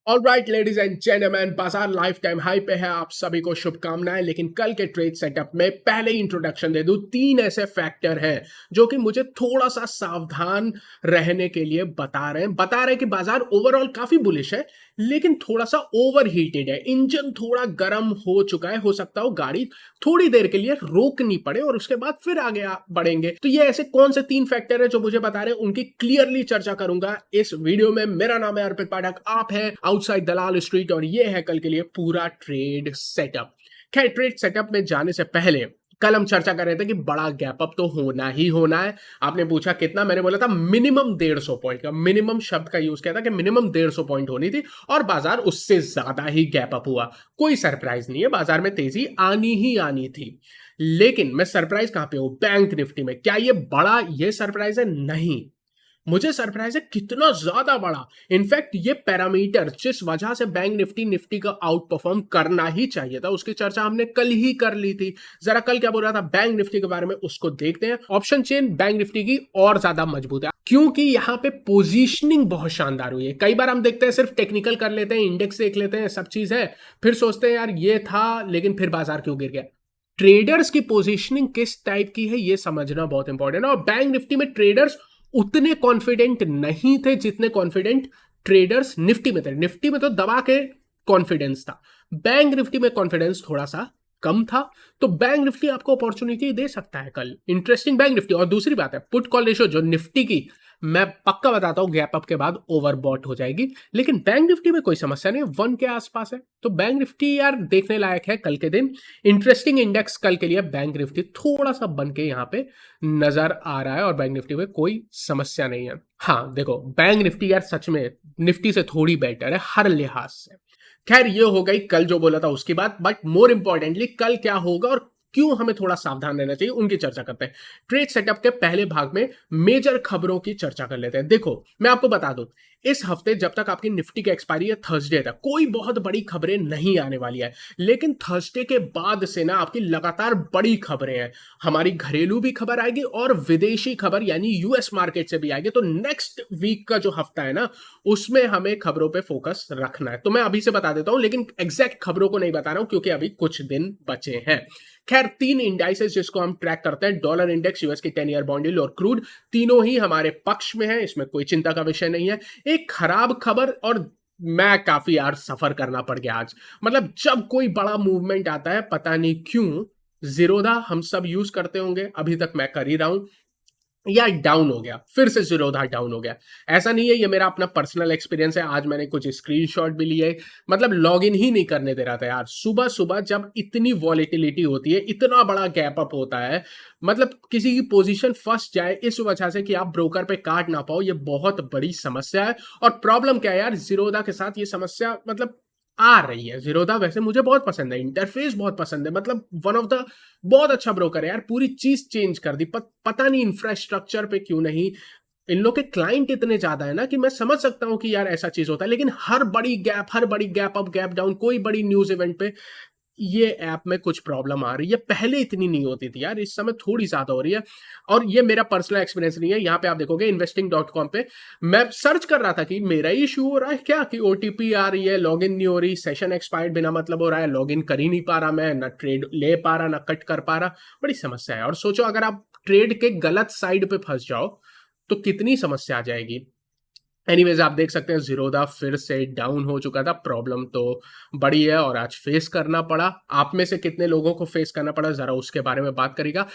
Alright ladies and gentleman, बाजार life time high पे है। आप सभी को शुभकामनाएं। लेकिन कल के ट्रेड सेटअप में पहले ही इंट्रोडक्शन दे दूं, तीन ऐसे फैक्टर हैं जो कि मुझे थोड़ा सा सावधान रहने के लिए बता रहे हैं कि बाजार ओवरऑल काफी बुलिश है, लेकिन थोड़ा सा ओवर हीटेड है। इंजन थोड़ा गर्म हो चुका है, हो सकता हो गाड़ी थोड़ी देर के लिए रोकनी पड़े और उसके बाद फिर आगे बढ़ेंगे। तो ये ऐसे कौन से तीन फैक्टर है जो मुझे बता रहे हैं, उनकी क्लियरली चर्चा करूंगा इस वीडियो में। मेरा नाम है अर्पित पाठक, आप है आउटसाइड दलाल स्ट्रीट और ये है कल के लिए पूरा ट्रेड सेटअप। खैर, ट्रेड सेटअप में जाने से पहले कल हम चर्चा कर रहे थे कि बड़ा गैप अप तो होना ही होना है। आपने पूछा कितना, मैंने बोला था मिनिमम 150 पॉइंट का। मिनिमम शब्द का यूज किया था कि मिनिमम 150 पॉइंट होनी थी और बाजार उससे ज्यादा ही गैप अप हुआ। कोई सरप्राइज नहीं है, बाजार में तेजी आनी ही आनी थी। लेकिन मैं सरप्राइज कहां पे हूं? बैंक निफ्टी में। क्या ये बड़ा ये सरप्राइज है? नहीं, मुझे सरप्राइज है कितना ज्यादा बड़ा। इनफैक्ट ये पैरामीटर जिस वजह से बैंक निफ्टी का आउट परफॉर्म करना ही चाहिए था, उसकी चर्चा हमने कल ही कर ली थी। जरा कल क्या बोल रहा था बैंक निफ्टी के बारे में, उसको देखते हैं। ऑप्शन चेन बैंक निफ्टी की और ज्यादा मजबूत है क्योंकि यहां पे पोजीशनिंग बहुत शानदार हुई है। कई बार हम देखते हैं सिर्फ टेक्निकल कर लेते हैं, इंडेक्स देख लेते हैं, सब चीज है, फिर सोचते हैं यार ये था, लेकिन फिर बाजार क्यों गिर गया। ट्रेडर्स की पोजीशनिंग किस टाइप की है ये समझना बहुत इंपॉर्टेंट है। और बैंक निफ्टी में ट्रेडर्स उतने कॉन्फिडेंट नहीं थे जितने कॉन्फिडेंट ट्रेडर्स निफ्टी में थे। निफ्टी में तो दबा के कॉन्फिडेंस था, बैंक निफ्टी में कॉन्फिडेंस थोड़ा सा कम था। तो बैंक निफ्टी आपको अपॉर्चुनिटी दे सकता है कल, इंटरेस्टिंग बैंक निफ्टी। और दूसरी बात है पुट कॉल रेशियो जो निफ्टी की, मैं पक्का बताता हूं गैप अप के बाद ओवरबॉट हो जाएगी, लेकिन बैंक निफ्टी में कोई समस्या नहीं है, 1 के आसपास है। तो बैंक निफ्टी यार देखने लायक है कल के दिन। इंटरेस्टिंग इंडेक्स कल के लिए बैंक निफ्टी थोड़ा सा बन के यहां पे नजर आ रहा है और बैंक निफ्टी में कोई समस्या नहीं है। हाँ देखो, बैंक निफ्टी यार सच में निफ्टी से थोड़ी बेटर है हर लिहाज से। खैर, ये हो गई कल जो बोला था उसकी बात, बट मोर इंपॉर्टेंटली कल क्या होगा और क्यों हमें थोड़ा सावधान रहना चाहिए उनकी चर्चा करते हैं। ट्रेड सेटअप के पहले भाग में मेजर खबरों की चर्चा कर लेते हैं। देखो, मैं आपको बता दूं, इस हफ्ते जब तक आपकी निफ्टी की एक्सपायरी है थर्सडे तक, कोई बहुत बड़ी खबरें नहीं आने वाली है। लेकिन थर्सडे के बाद से ना आपकी लगातार बड़ी खबरें हैं। हमारी घरेलू भी खबर आएगी और विदेशी खबर यानी यूएस मार्केट से भी आएगी। तो नेक्स्ट वीक का जो हफ्ता है ना, उसमें हमें खबरों पे फोकस रखना है। तो मैं अभी से बता देता हूं, लेकिन एग्जैक्ट खबरों को नहीं बता रहा हूं क्योंकि अभी कुछ दिन बचे हैं। खैर, तीन इंडाइसेस जिसको हम ट्रैक करते हैं, डॉलर इंडेक्स, यूएस की 10 ईयर बॉन्ड यील्ड और क्रूड, तीनों ही हमारे पक्ष में है, इसमें कोई चिंता का विषय नहीं है। एक खराब खबर, और मैं काफी यार सफर करना पड़ गया आज। मतलब जब कोई बड़ा मूवमेंट आता है, पता नहीं क्यों जीरोधा हम सब यूज करते होंगे, अभी तक मैं कर ही रहा हूं, या डाउन हो गया, फिर से जीरोधा डाउन हो गया। ऐसा नहीं है, ये मेरा अपना पर्सनल एक्सपीरियंस है। आज मैंने कुछ स्क्रीनशॉट भी लिए, मतलब लॉगिन ही नहीं करने दे रहा था यार। सुबह सुबह जब इतनी वॉलेटिलिटी होती है, इतना बड़ा गैप अप होता है, मतलब किसी की पोजीशन फंस जाए इस वजह से कि आप ब्रोकर पे काट ना पाओ, ये बहुत बड़ी समस्या है। और प्रॉब्लम क्या है यार, जीरोधा के साथ ये समस्या मतलब आ रही है। जीरोधा वैसे मुझे बहुत पसंद है, इंटरफेस बहुत पसंद है, मतलब वन ऑफ द बहुत अच्छा ब्रोकर है यार। पूरी चीज चेंज कर दी, पता नहीं इंफ्रास्ट्रक्चर पे क्यों नहीं। इन लोग के क्लाइंट इतने ज्यादा है ना कि मैं समझ सकता हूं कि यार ऐसा चीज होता है, लेकिन हर बड़ी गैप अप गैप डाउन, कोई बड़ी न्यूज इवेंट पे ये ऐप में कुछ प्रॉब्लम आ रही है। पहले इतनी नहीं होती थी यार, इस समय थोड़ी ज्यादा हो रही है। और ये मेरा पर्सनल एक्सपीरियंस नहीं है। यहाँ पे आप देखोगे investing.com पे मैं सर्च कर रहा था कि मेरा ही इशू हो रहा है क्या, कि ओटीपी आ रही है, लॉगिन नहीं हो रही, सेशन एक्सपायर्ड बिना मतलब हो रहा है, लॉगिन कर ही नहीं पा रहा मैं, ना ट्रेड ले पा रहा, ना कट कर पा रहा। बड़ी समस्या है। और सोचो अगर आप ट्रेड के गलत साइड पे फंस जाओ तो कितनी समस्या आ जाएगी। एनीवेज, आप देख सकते हैं जीरोधा फिर से डाउन हो चुका था। प्रॉब्लम तो बड़ी है और आज फेस करना पड़ा। आप में से कितने लोगों को फेस करना पड़ा, जरा उसके बारे में बात करेगा।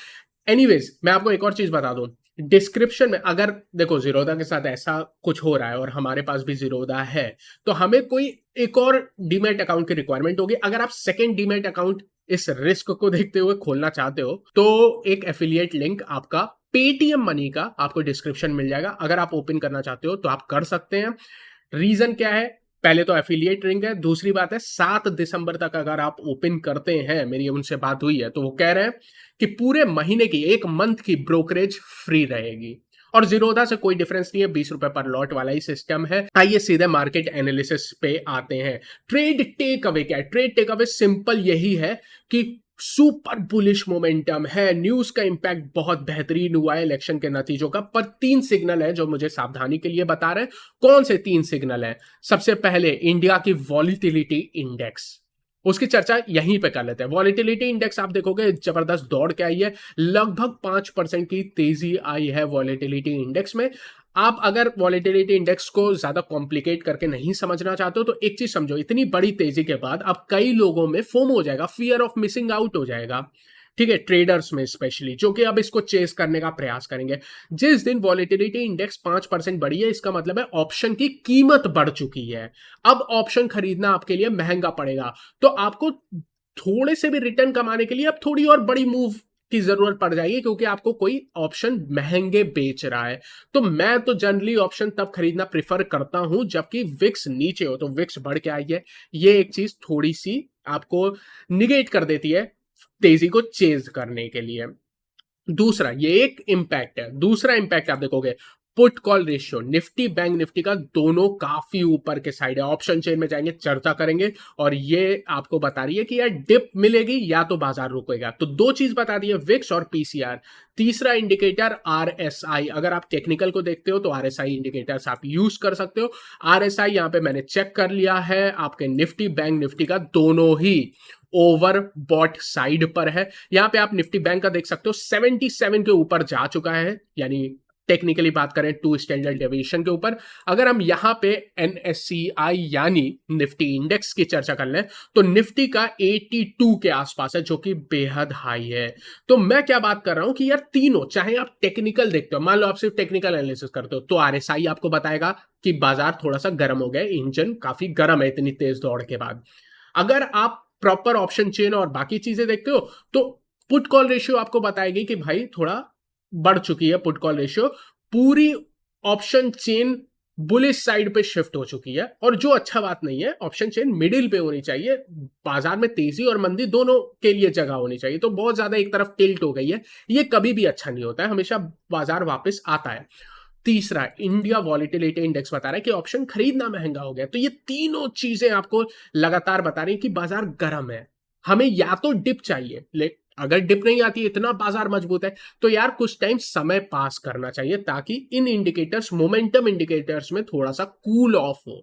एनीवेज, मैं आपको एक और चीज बता दूं, डिस्क्रिप्शन में अगर देखो जीरोधा के साथ ऐसा कुछ हो रहा है और हमारे पास भी जीरोधा है, तो हमें कोई एक और डीमैट अकाउंट की रिक्वायरमेंट होगी। अगर आप सेकेंड डीमैट अकाउंट इस रिस्क को देखते हुए खोलना चाहते हो तो एक एफिलिएट लिंक आपका पेटीएम मनी का आपको डिस्क्रिप्शन मिल जाएगा। अगर आप ओपन करना चाहते हो तो आप कर सकते हैं। रीजन क्या है? पहले तो एफिलिएट लिंक है, दूसरी बात है 7 दिसंबर तक अगर आप ओपन करते हैं, मेरी उनसे बात हुई है तो वो कह रहे हैं कि पूरे महीने की, एक मंथ की ब्रोकरेज फ्री रहेगी। और जीरोधा से कोई डिफरेंस नहीं है, 20 रुपए पर लॉट वाला ही सिस्टम है। आइए सीधे मार्केट एनालिसिस पे आते हैं। ट्रेड टेक अवे क्या है? ट्रेड टेक अवे सिंपल यही है कि सुपर बुलिश मोमेंटम है, न्यूज का इंपैक्ट बहुत बेहतरीन हुआ है इलेक्शन के नतीजों का। पर तीन सिग्नल है जो मुझे सावधानी के लिए बता रहे हैं। कौन से तीन सिग्नल हैं? सबसे पहले इंडिया की वॉलिटिलिटी इंडेक्स, उसकी चर्चा यहीं पे कर लेते हैं। वॉलिटिलिटी इंडेक्स आप देखोगे जबरदस्त दौड़ के आई है, लगभग 5% की तेजी आई है वॉलिटिलिटी इंडेक्स में। आप अगर वॉलेटिलिटी इंडेक्स को ज्यादा कॉम्प्लिकेट करके नहीं समझना चाहते हो तो एक चीज समझो, इतनी बड़ी तेजी के बाद अब कई लोगों में फोमो हो जाएगा, फियर ऑफ मिसिंग आउट हो जाएगा। ठीक है, ट्रेडर्स में स्पेशली, जो कि अब इसको चेस करने का प्रयास करेंगे। जिस दिन वॉलेटिलिटी इंडेक्स 5% बढ़ी है, इसका मतलब है ऑप्शन की कीमत बढ़ चुकी है। अब ऑप्शन खरीदना आपके लिए महंगा पड़ेगा, तो आपको थोड़े से भी रिटर्न कमाने के लिए अब थोड़ी और बड़ी मूव की जरूरत पड़ जाएगी, क्योंकि आपको कोई ऑप्शन महंगे बेच रहा है। तो मैं तो जनरली ऑप्शन तब खरीदना प्रिफर करता हूं जबकि विक्स नीचे हो। तो विक्स बढ़ के आई है, ये एक चीज थोड़ी सी आपको निगेट कर देती है तेजी को चेज करने के लिए। दूसरा, ये एक इंपैक्ट है। दूसरा इंपैक्ट आप देखोगे, put call ratio, Nifty bank Nifty का दोनों काफी ऊपर के साइड है। ऑप्शन चेन में जाएंगे, चर्चा करेंगे, और ये आपको बता रही है कि यार डिप मिलेगी या तो बाजार रुकेगा। तो दो चीज बता दी है, विक्स और पीसीआर। तीसरा इंडिकेटर आरएसआई, अगर आप टेक्निकल को देखते हो तो आरएसआई इंडिकेटर्स आप यूज कर सकते हो। आरएसआई यहां पे मैंने चेक कर लिया है, आपके निफ्टी बैंक निफ्टी का दोनों ही ओवर बॉट साइड पर है। यहां पे आप निफ्टी बैंक का देख सकते हो 77 के ऊपर जा चुका है, यानी टेक्निकली बात करें 2 स्टैंडर्ड डेविएशन के ऊपर। अगर हम यहां पे एनएससीआई यानी निफ्टी इंडेक्स की चर्चा कर लें तो निफ्टी का 82 के आसपास है, जो कि बेहद हाई है। तो मैं क्या बात कर रहा हूं कि यार तीनों, चाहे आप टेक्निकल देखते हो, मान लो आप सिर्फ टेक्निकल एनालिसिस करते हो, तो आरएसआई आपको बताएगा कि बाजार थोड़ा सा गर्म हो गया, इंजन काफी गर्म है इतनी तेज दौड़ के बाद। अगर आप प्रॉपर ऑप्शन चेन और बाकी चीजें देखते हो तो पुट कॉल रेशियो आपको बताएगी कि भाई थोड़ा बढ़ चुकी है पुट कॉल रेशियो, पूरी ऑप्शन चेन बुलिश साइड पे शिफ्ट हो चुकी है। और जो अच्छा बात नहीं है, ऑप्शन चेन मिडिल पे होनी चाहिए, बाजार में तेजी और मंदी दोनों के लिए जगह होनी चाहिए। तो बहुत ज्यादा एक तरफ टिल्ट हो गई है, ये कभी भी अच्छा नहीं होता है, हमेशा बाजार वापस आता है। तीसरा, इंडिया वॉलिटिलिटी इंडेक्स बता रहा है कि ऑप्शन खरीदना महंगा हो गया। तो ये तीनों चीजें आपको लगातार बता रही हैं कि बाजार गर्म है। हमें या तो डिप चाहिए, अगर डिप नहीं आती, इतना बाजार मजबूत है, तो यार कुछ टाइम समय पास करना चाहिए ताकि इन इंडिकेटर्स, मोमेंटम इंडिकेटर्स में थोड़ा सा कूल ऑफ हो।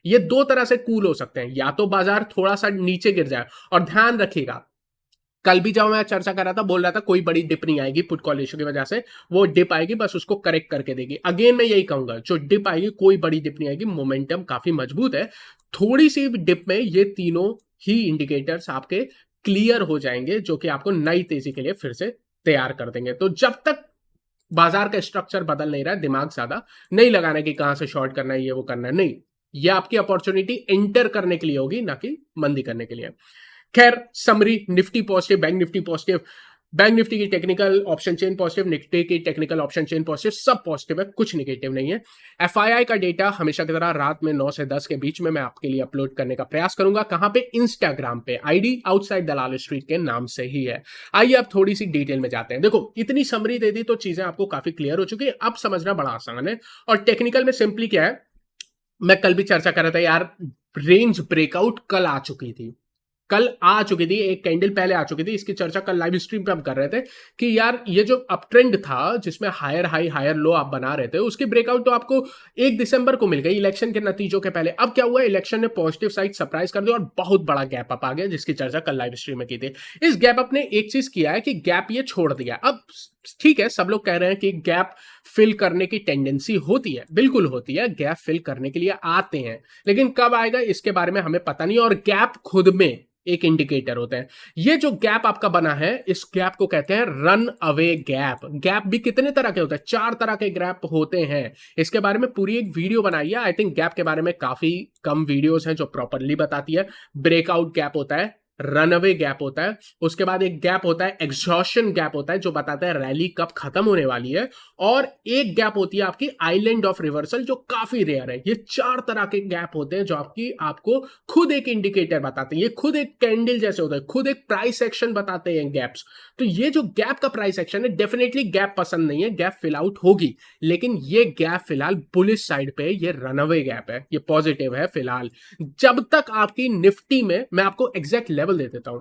ये दो तरह से कूल हो सकते हैं, या तो बाजार थोड़ा सा नीचे गिर जाए, और ध्यान रखिएगा कल भी जब मैं चर्चा कर रहा था, बोल रहा था कोई बड़ी डिप नहीं आएगी पुट कॉल रेशियो की वजह से, वो डिप आएगी बस उसको करेक्ट करके देगी। अगेन मैं यही कहूंगा, जो डिप आएगी कोई बड़ी डिप नहीं आएगी, मोमेंटम काफी मजबूत है। थोड़ी सी डिप में ये तीनों ही इंडिकेटर्स आपके क्लियर हो जाएंगे, जो कि आपको नई तेजी के लिए फिर से तैयार कर देंगे। तो जब तक बाजार का स्ट्रक्चर बदल नहीं रहा है, दिमाग ज्यादा नहीं लगाना कि कहां से शॉर्ट करना है, ये वो करना है, नहीं। ये आपकी अपॉर्चुनिटी एंटर करने के लिए होगी, ना कि मंदी करने के लिए। खैर, summary, Nifty positive, bank Nifty positive, bank Nifty की technical option chain positive, Nifty की टेक्निकल ऑप्शन चेन पॉजिटिव, सब पॉजिटिव है, कुछ निगेटिव नहीं है। एफआईआई का डेटा हमेशा की तरह रात में 9 से 10 के बीच में मैं आपके लिए अपलोड करने का प्रयास करूंगा। कहां पे? इंस्टाग्राम पे, आईडी आउटसाइड दलाल स्ट्रीट के नाम से ही है। आइए अब थोड़ी सी डिटेल में जाते हैं। देखो, इतनी समरी दे दी तो चीजें आपको काफी क्लियर हो चुकी है, अब समझना बड़ा आसान है। और टेक्निकल में सिंपली क्या है, मैं कल भी चर्चा कर रहा था यार, रेंज ब्रेकआउट कल आ चुकी थी, कल आ चुकी थी, एक कैंडल पहले आ चुकी थी। इसकी चर्चा कल लाइव स्ट्रीम पे हम कर रहे थे कि यार ये जो अप ट्रेंड था जिसमें हायर हाई हायर लो आप बना रहे थे, उसकी ब्रेकआउट तो आपको 1 दिसंबर को मिल गई इलेक्शन के नतीजों के पहले। अब क्या हुआ, इलेक्शन ने पॉजिटिव साइड सरप्राइज कर दिया और बहुत बड़ा गैप अप आ गया, जिसकी चर्चा कल लाइव स्ट्रीम में की थी। इस गैप अप ने एक चीज किया है कि गैप ये छोड़ दिया। अब ठीक है, सब लोग कह रहे हैं कि गैप फिल करने की टेंडेंसी होती है, बिल्कुल होती है, गैप फिल करने के लिए आते हैं, लेकिन कब आएगा इसके बारे में हमें पता नहीं। और गैप खुद में एक इंडिकेटर होता है। ये जो गैप आपका बना है, इस गैप को कहते हैं रन अवे गैप। गैप भी कितने तरह के होते हैं? 4 तरह के गैप होते हैं। इसके बारे में पूरी एक वीडियो बनाई है। आई थिंक गैप के बारे में काफी कम वीडियोस हैं जो प्रॉपरली बताती है। ब्रेकआउट गैप होता है, रनअवे गैप होता है, उसके बाद एक गैप होता है एग्जॉशन गैप होता है जो बताता है रैली कब खत्म होने वाली है, और एक गैप होती है आपकी आइलैंड ऑफ रिवर्सल जो काफी रेयर है। ये 4 तरह के गैप होते हैं जो आपको खुद एक इंडिकेटर बताते हैं। ये खुद एक कैंडल जैसे होता है, खुद एक प्राइस एक्शन बताते हैं गैप्स। तो ये जो गैप का प्राइस एक्शन है, डेफिनेटली गैप पसंद नहीं है, गैप फिल आउट होगी, लेकिन ये गैप फिलहाल बुलिश साइड पे, ये रनअवे गैप है, ये पॉजिटिव है फिलहाल। जब तक आपकी निफ्टी में, मैं आपको एग्जैक्ट लेवल दे देता हूं,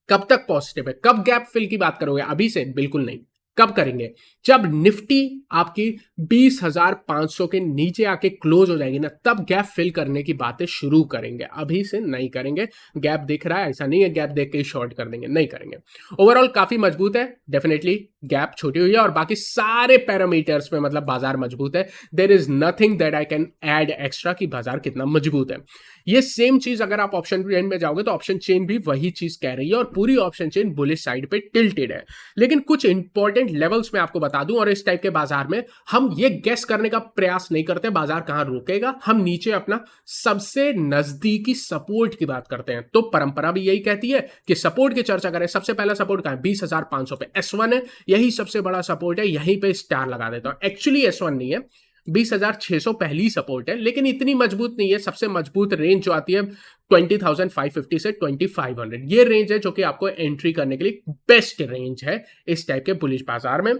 कब तक पॉजिटिव है? कब गैप फिल की बात करोगे? अभी से? बिल्कुल नहीं। कब करेंगे? जब निफ्टी आपकी 20,500 के नीचे आके क्लोज हो जाएगी ना, तब गैप फिल करने की बातें शुरू करेंगे। अभी से नहीं करेंगे। गैप दिख रहा है, ऐसा नहीं है गैप देख के ही शॉर्ट कर देंगे, नहीं करेंगे। ओवरऑल काफी मजबूत है, डेफिनेटली गैप छोटी हुई है और बाकी सारे पैरामीटर्स में मतलब बाजार मजबूत है। There is nothing that I can add extra कि बाजार कितना मजबूत है। ये सेम चीज अगर आप ऑप्शन चेन में जाओगे तो ऑप्शन चेन भी वही चीज कह रही है और पूरी ऑप्शन चेन बुलिश साइड पे टिल्टेड है। लेकिन कुछ इंपॉर्टेंट लेवल्स में आपको बता दूं, और इस टाइप के बाजार में हम ये गेस करने का प्रयास नहीं करते बाजार कहां रुकेगा, हम नीचे अपना सबसे नजदीकी सपोर्ट की बात करते हैं। तो परंपरा भी यही कहती है कि सपोर्ट की चर्चा करें। सबसे पहला सपोर्ट कहां है? 20,500 पे S1 है, यही सबसे बड़ा सपोर्ट है, यहीं पे स्टार लगा देता हूं। एक्चुअली S1 नहीं है, 20,600 पहली सपोर्ट है, लेकिन इतनी मजबूत नहीं है। सबसे मजबूत रेंज जो आती है 20,550 से 2,500, ये रेंज है जो कि आपको एंट्री करने के लिए बेस्ट रेंज है इस टाइप के बुलिश बाजार में।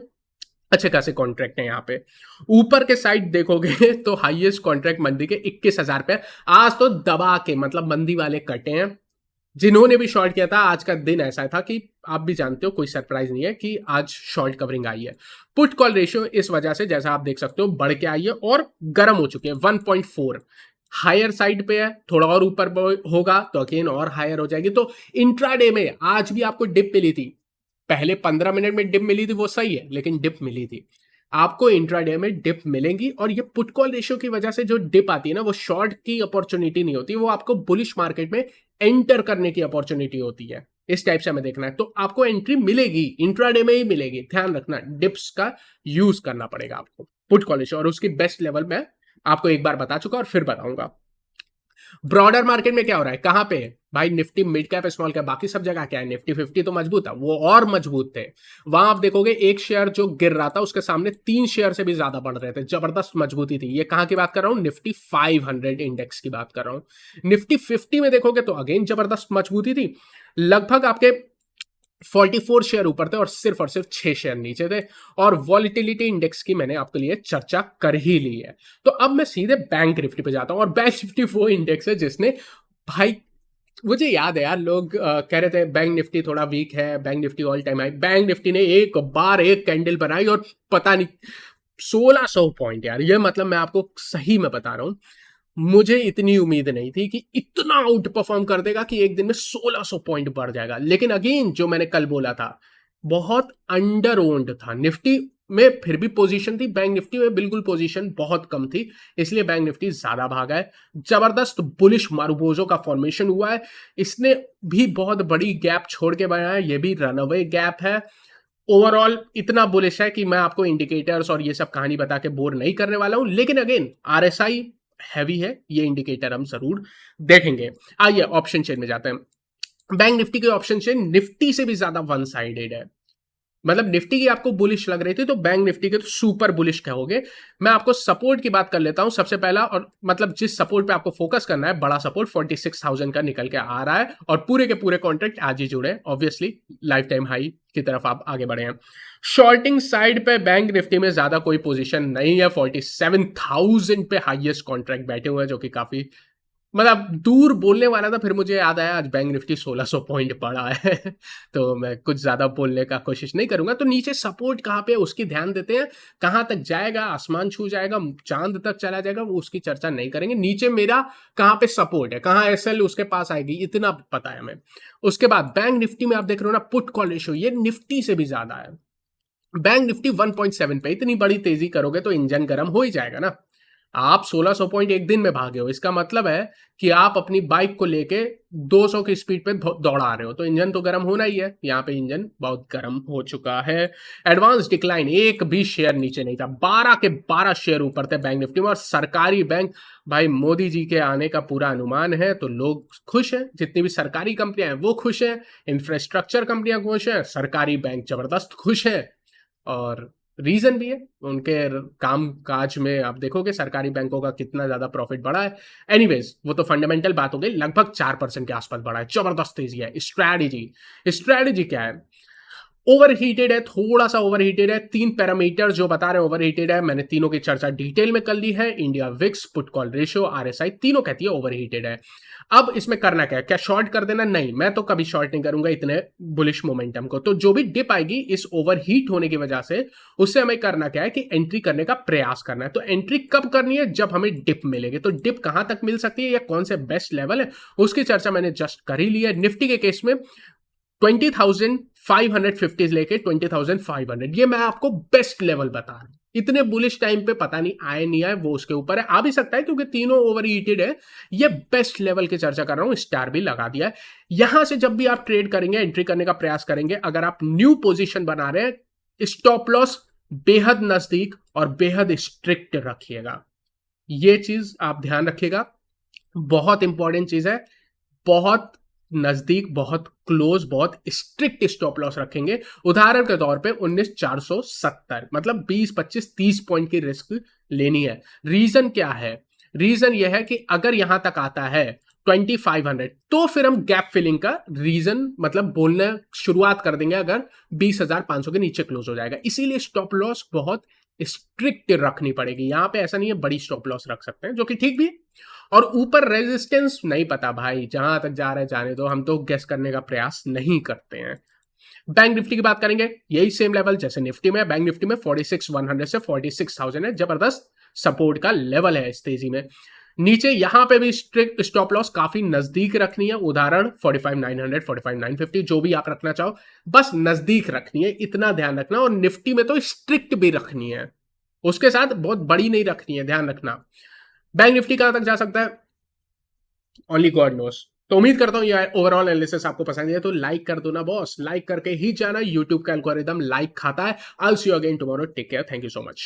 अच्छे खासे कॉन्ट्रैक्ट है यहाँ पे। ऊपर के साइड देखोगे तो हाईएस्ट कॉन्ट्रैक्ट मंदी के 21,000 पे। आज तो दबा के मतलब मंदी वाले कटे हैं। जिन्होंने भी शॉर्ट किया था, आज का दिन ऐसा था कि आप भी जानते हो, कोई सरप्राइज नहीं है कि आज शॉर्ट कवरिंग आई है। पुट कॉल रेशियो इस वजह से जैसा आप देख सकते हो बढ़ के आई है और गर्म हो चुकी है। 1.4 हायर साइड पे है, थोड़ा और ऊपर होगा तो अगेन और हायर हो जाएगी। तो इंट्राडे में आज भी आपको डिप मिली थी, पहले 15 मिनट में डिप मिली थी, वो सही है, लेकिन डिप मिली थी। आपको इंट्राडे में डिप मिलेंगी और ये पुट कॉल रेशियो की वजह से जो डिप आती है ना, वो शॉर्ट की अपॉर्चुनिटी नहीं होती, वो आपको बुलिश मार्केट में एंटर करने की अपॉर्चुनिटी होती है। इस टाइप से हमें देखना है, तो आपको एंट्री मिलेगी, इंट्राडे में ही मिलेगी। ध्यान रखना, डिप्स का यूज करना पड़ेगा आपको पुट कॉल रेशियो, और उसकी बेस्ट लेवल में आपको एक बार बता चुका और फिर बताऊंगा। ब्रॉडर मार्केट में क्या हो रहा है? कहां पे है भाई? Nifty mid cap small cap, बाकी सब जगह क्या है? निफ्टी 50 तो मजबूत है, वो और मजबूत थे। वहां आप देखोगे एक शेयर जो गिर रहा था उसके सामने 3 शेयर से भी ज्यादा बढ़ रहे थे, जबरदस्त मजबूती थी। ये कहां की बात कर रहा हूं? निफ्टी 500 इंडेक्स की बात कर रहा हूं। निफ्टी 50 में देखोगे तो अगेन जबरदस्त मजबूती थी। लगभग आपके 44 शेयर ऊपर थे और सिर्फ 6 शेयर नीचे थे। और वॉलिटिलिटी इंडेक्स की मैंने आपके लिए चर्चा कर ही ली है। तो अब मैं सीधे बैंक निफ्टी पे जाता हूं, और बैंक निफ्टी वो इंडेक्स है जिसने भाई, मुझे याद है यार, लोग कह रहे थे बैंक निफ्टी थोड़ा वीक है, bank Nifty all time high. Bank Nifty ने एक बार एक कैंडल बनाई और पता नहीं 1600 पॉइंट, यार ये मतलब मैं आपको सही में बता रहा हूं, मुझे इतनी उम्मीद नहीं थी कि इतना आउट परफॉर्म कर देगा कि एक दिन में 1600 पॉइंट बढ़ जाएगा। लेकिन अगेन जो मैंने कल बोला था, बहुत अंडर ओन्ड था। निफ्टी में फिर भी पोजीशन थी, बैंक निफ्टी में बिल्कुल पोजीशन बहुत कम थी, इसलिए बैंक निफ्टी ज्यादा भागा है। जबरदस्त बुलिश मारुबोजो का फॉर्मेशन हुआ है, इसने भी बहुत बड़ी गैप छोड़ के बनाया है, ये भी रनअवे गैप है। ओवरऑल इतना बुलिश है कि मैं आपको इंडिकेटर्स और ये सब कहानी बता के बोर नहीं करने वाला हूं, लेकिन अगेन आरएसआई हैवी है, ये इंडिकेटर हम जरूर देखेंगे। आइए ऑप्शन चेन में जाते हैं। बैंक निफ्टी के ऑप्शन चेन निफ्टी से भी ज्यादा वन साइडेड है। मतलब निफ्टी की आपको बुलिश लग रही थी तो बैंक निफ्टी के तो सुपर बुलिश कहोगे। मैं आपको सपोर्ट की बात कर लेता हूं सबसे पहला, और मतलब जिस सपोर्ट पे आपको फोकस करना है, बड़ा सपोर्ट 46,000 का निकल के आ रहा है और पूरे के पूरे कॉन्ट्रैक्ट आज ही जुड़े, ऑब्वियसली लाइफ टाइम हाई की तरफ आप आगे बढ़े हैं। शॉर्टिंग साइड पे बैंक निफ्टी में ज्यादा कोई पोजीशन नहीं है, 47,000 पे हाईएस्ट कॉन्ट्रैक्ट बैठे हुए हैं, जो कि काफी मतलब दूर बोलने वाला था, फिर मुझे याद आया आज बैंक निफ्टी 1600 पॉइंट पड़ा है तो मैं कुछ ज्यादा बोलने का कोशिश नहीं करूंगा। तो नीचे सपोर्ट कहां पे है उसकी ध्यान देते हैं, कहां तक जाएगा, आसमान छू जाएगा, चांद तक चला जाएगा, वो उसकी चर्चा नहीं करेंगे। नीचे मेरा कहां पे सपोर्ट है, कहां एसएल उसके पास आएगी, इतना पता है हमें। उसके बाद बैंक निफ्टी में आप देख रहे हो ना, पुट कॉल रेशियो ये निफ्टी से भी ज्यादा है। बैंक निफ्टी 1.7 पे, इतनी बड़ी तेजी करोगे तो इंजन गर्म हो ही जाएगा ना। आप 1600 पॉइंट एक दिन में भागे हो, इसका मतलब है कि आप अपनी बाइक को लेके 200 की स्पीड पे दौड़ा रहे हो, तो इंजन तो गर्म होना ही है। यहाँ पे इंजन बहुत गर्म हो चुका है। एडवांस डिक्लाइन, एक भी शेयर नीचे नहीं था, 12 के 12 शेयर ऊपर थे बैंक निफ्टी में। और सरकारी बैंक, भाई मोदी जी के आने का पूरा अनुमान है तो लोग खुश हैं, जितनी भी सरकारी कंपनियां हैं वो खुश हैं, इंफ्रास्ट्रक्चर कंपनियां खुश हैं, सरकारी बैंक जबरदस्त खुश है। और रीजन भी है, उनके काम काज में आप देखोगे सरकारी बैंकों का कितना ज्यादा प्रॉफिट बढ़ा है। एनीवेज वो तो फंडामेंटल बात हो गई, लगभग 4% के आसपास बढ़ा है, जबरदस्त तेजी है। स्ट्रैटेजी क्या है? ओवरहीटेड है, थोड़ा सा ओवरहीटेड है। 3 पैरामीटर जो बता रहे हैं ओवरहीटेड है, मैंने तीनों की चर्चा डिटेल में कर ली है। India VIX, put call ratio, RSI तीनों कहती है ओवरहीटेड है। अब इसमें करना क्या है? क्या शॉर्ट कर देना? नहीं, मैं तो कभी शॉर्ट नहीं करूंगा इतने बुलिश मोमेंटम को। तो जो भी डिप आएगी इस ओवरहीट होने की वजह से, उससे हमें करना क्या है कि एंट्री करने का प्रयास करना है। तो एंट्री कब करनी है? जब हमें डिप मिलेगी। तो डिप कहां तक मिल सकती है या कौन से बेस्ट लेवल है, उसकी चर्चा मैंने जस्ट कर ही ली है। निफ्टी के केस में 20,550 लेके 20,500, ये मैं आपको बेस्ट लेवल बता रहा हूं। इतने बुलिश टाइम पे पता नहीं आए नहीं आए, वो उसके ऊपर है। आ भी सकता है क्योंकि तीनों ओवर हीटेड है। ये बेस्ट लेवल की चर्चा कर रहा हूं, स्टार भी लगा दिया है। यहां से जब भी आप ट्रेड करेंगे, एंट्री करने का प्रयास करेंगे, अगर आप न्यू पोजीशन बना रहे हैं, स्टॉप लॉस बेहद नजदीक और बेहद स्ट्रिक्ट रखिएगा। ये चीज आप ध्यान रखिएगा, बहुत इंपॉर्टेंट चीज है। बहुत नजदीक, बहुत क्लोज, बहुत स्ट्रिक्ट स्टॉप लॉस रखेंगे। उदाहरण के तौर पे 19,470, मतलब 20, 25, 30 पॉइंट की रिस्क लेनी है। रीजन क्या है? रीजन यह है कि अगर यहां तक आता है 2500, तो फिर हम गैप फिलिंग का रीजन मतलब बोलना शुरुआत कर देंगे अगर 20,500 के नीचे क्लोज हो जाएगा। इसीलिए स्टॉप लॉस बहुत स्ट्रिक्ट रखनी पड़ेगी। यहां पे ऐसा नहीं है, बड़ी स्टॉप लॉस रख सकते हैं, जो कि ठीक भी। और ऊपर रेजिस्टेंस नहीं पता भाई, जहां तक जा रहे हैं जाने दो, हम तो गेस करने का प्रयास नहीं करते हैं। बैंक निफ्टी की बात करेंगे, यही सेम लेवल जैसे निफ्टी में। बैंक निफ्टी में 46,100 से 46,000 है, जबरदस्त सपोर्ट का लेवल है इस तेजी में। नीचे यहां पे भी स्ट्रिक्ट स्टॉप लॉस काफी नजदीक रखनी है। उदाहरण 45,900, 45,950, जो भी आप रखना चाहो, बस नजदीक रखनी है, इतना ध्यान रखना। और निफ्टी में तो स्ट्रिक्ट भी रखनी है, उसके साथ बहुत बड़ी नहीं रखनी है, ध्यान रखना। बैंक निफ्टी कहां तक जा सकता है, ओनली गॉड नोस। तो उम्मीद करता हूं ये ओवरऑल एनालिसिस आपको पसंद है, तो लाइक कर दो ना बॉस। लाइक करके ही जाना, यूट्यूब का एल्गोरिदम लाइक खाता है। I will see you again tomorrow, take care, thank you so much.